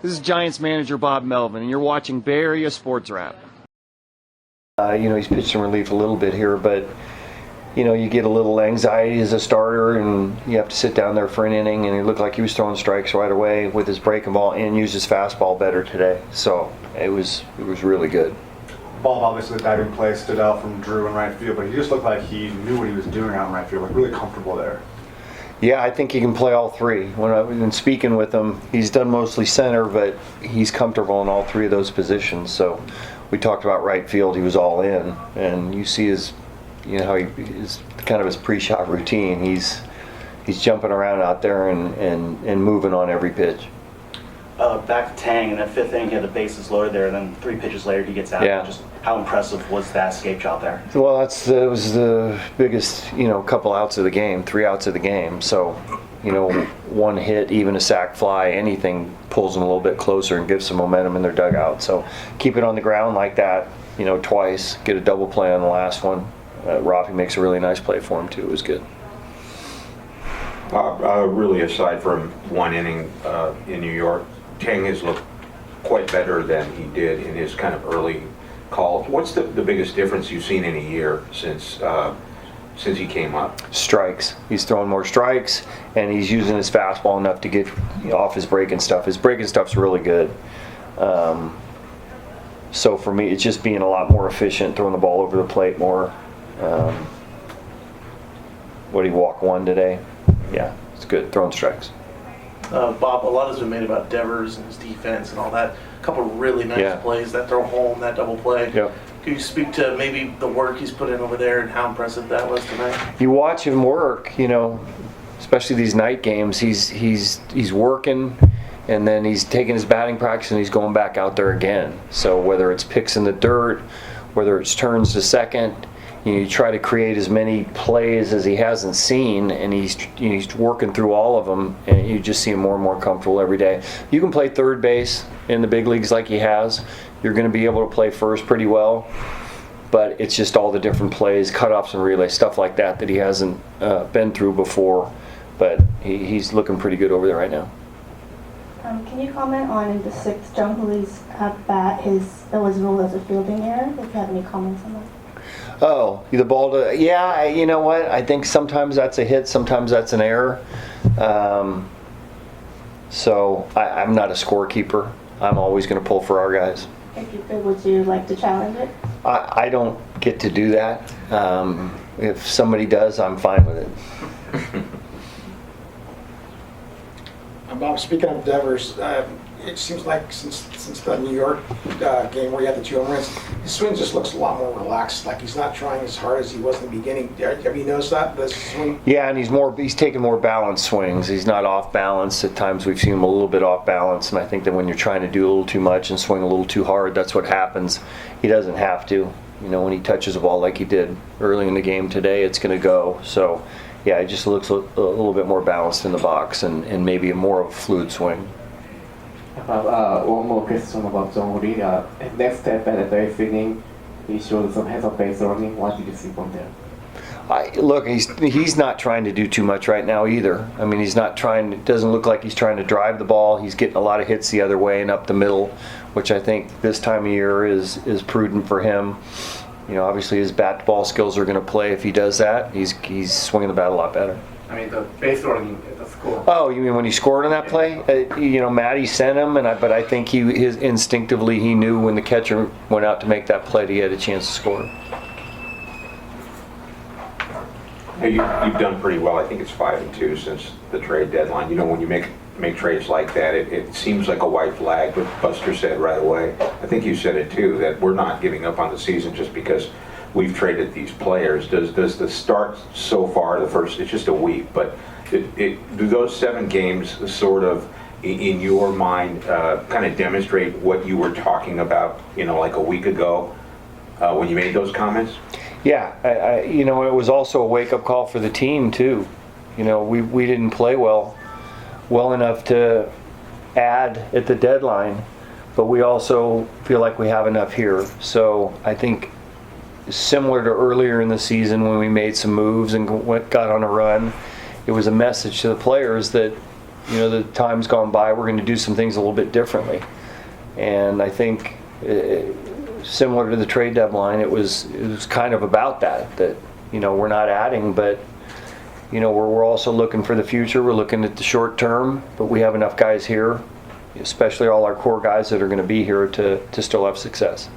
This is Giants manager Bob Melvin, and you're watching Bay Area Sports Wrap. He's pitched some relief a little bit here, but you get a little anxiety as a starter, and you have to sit down there for an inning. And he looked like he was throwing strikes right away with his breaking ball, and used his fastball better today. So it was really good. Bob, obviously the diving play stood out from Drew in right field, but he just looked like he knew what he was doing out in right field, like really comfortable there. Yeah, I think he can play all three. When I've been speaking with him, he's done mostly center, but he's comfortable in all three of those positions. So we talked about right field; he was all in, and you see his, how he is kind of his pre-shot routine. He's jumping around out there and moving on every pitch. Back to Tang, in that fifth inning, he had the bases loaded there, and then 3 pitches later, he gets out. Yeah. Just how impressive was that escape job there? Well, that was the biggest, couple outs of the game, 3 outs of the game. So, one hit, even a sac fly, anything pulls them a little bit closer and gives some momentum in their dugout. So, keep it on the ground like that, twice, get a double play on the last one. Rafi makes a really nice play for him too. It was good. Really, aside from one inning in New York, Tang has looked quite better than he did in his kind of early calls. What's the biggest difference you've seen in a year since he came up? Strikes. He's throwing more strikes, and he's using his fastball enough to get off his breaking stuff. His breaking stuff's really good. So for me, it's just being a lot more efficient, throwing the ball over the plate more. What did he walk 1 today? Yeah, it's good. Throwing strikes. Bob, a lot has been made about Devers and his defense and all that. A couple of really nice plays, that throw home, that double play. Yep. Can you speak to maybe the work he's put in over there and how impressive that was tonight? You watch him work, especially these night games. He's working, and then he's taking his batting practice and he's going back out there again. So whether it's picks in the dirt, whether it's turns to second, you try to create as many plays as he hasn't seen, and he's working through all of them, and you just see him more and more comfortable every day. You can play third base in the big leagues like he has. You're going to be able to play first pretty well, but it's just all the different plays, cutoffs and relays, stuff like that he hasn't been through before. But he's looking pretty good over there right now. Can you comment on the 6th John Hooley's at bat? It was ruled as a fielding error. If you have any comments on that. Oh, the ball to, yeah, you know what? I think sometimes that's a hit, sometimes that's an error. So I'm not a scorekeeper. I'm always going to pull for our guys. If you could, would you like to challenge it? I don't get to do that. If somebody does, I'm fine with it. Bob, speaking of Devers, it seems like since the New York game where he had the 2 home runs, his swing just looks a lot more relaxed. Like he's not trying as hard as he was in the beginning. Have you noticed that, the swing? Yeah, and he's taking more balanced swings. He's not off balance. At times we've seen him a little bit off balance, and I think that when you're trying to do a little too much and swing a little too hard, that's what happens. He doesn't have to. When he touches the ball like he did early in the game today, it's going to go. So, yeah, it just looks a little bit more balanced in the box and maybe more of a fluid swing. One more question about John Woody. Next step at the 8th inning, he showed some heads of base running. What did you see from there? Look, he's not trying to do too much right now either. I mean, he's not trying. It doesn't look like he's trying to drive the ball. He's getting a lot of hits the other way and up the middle, which I think this time of year is prudent for him. Obviously his bat to ball skills are going to play if he does that. He's swinging the bat a lot better. I mean, the base running, that's cool. Oh, you mean when he scored on that play? Matty sent him, but I think instinctively he knew when the catcher went out to make that play that he had a chance to score. Hey, you've done pretty well. I think it's 5-2 since the trade deadline. When you make trades like that, it seems like a white flag, but Buster said right away, I think you said it too, that we're not giving up on the season just because we've traded these players. Does the start so far, it's just a week, but do those 7 games sort of, in your mind, kind of demonstrate what you were talking about, like a week ago when you made those comments? Yeah, it was also a wake-up call for the team too. We didn't play well enough to add at the deadline, but we also feel like we have enough here. So I think similar to earlier in the season when we made some moves and got on a run, it was a message to the players that the time's gone by, we're going to do some things a little bit differently. And I think similar to the trade deadline, it was kind of about that we're not adding, but we're also looking for the future. We're looking at the short term, but we have enough guys here, especially all our core guys that are going to be here to still have success.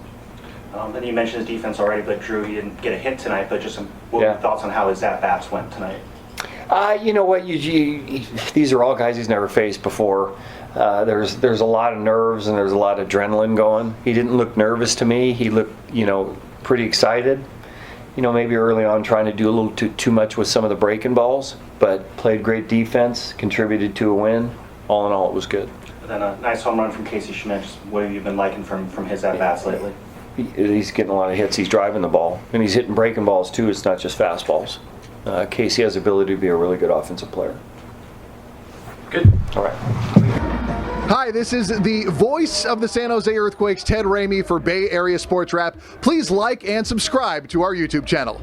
And you mentioned his defense already, but Drew, he didn't get a hit tonight, but just what were your thoughts on how his at-bats went tonight? You know what, these are all guys he's never faced before. There's a lot of nerves and there's a lot of adrenaline going. He didn't look nervous to me. He looked, pretty excited. Maybe early on trying to do a little too much with some of the breaking balls, but played great defense, contributed to a win. All in all, it was good. And then a nice home run from Casey Schmidt. What have you been liking from his at-bats lately? He's getting a lot of hits. He's driving the ball, and he's hitting breaking balls too. It's not just fastballs. Casey has the ability to be a really good offensive player. Good. All right. Hi, this is the voice of the San Jose Earthquakes, Ted Ramey, for Bay Area Sports Wrap. Please like and subscribe to our YouTube channel.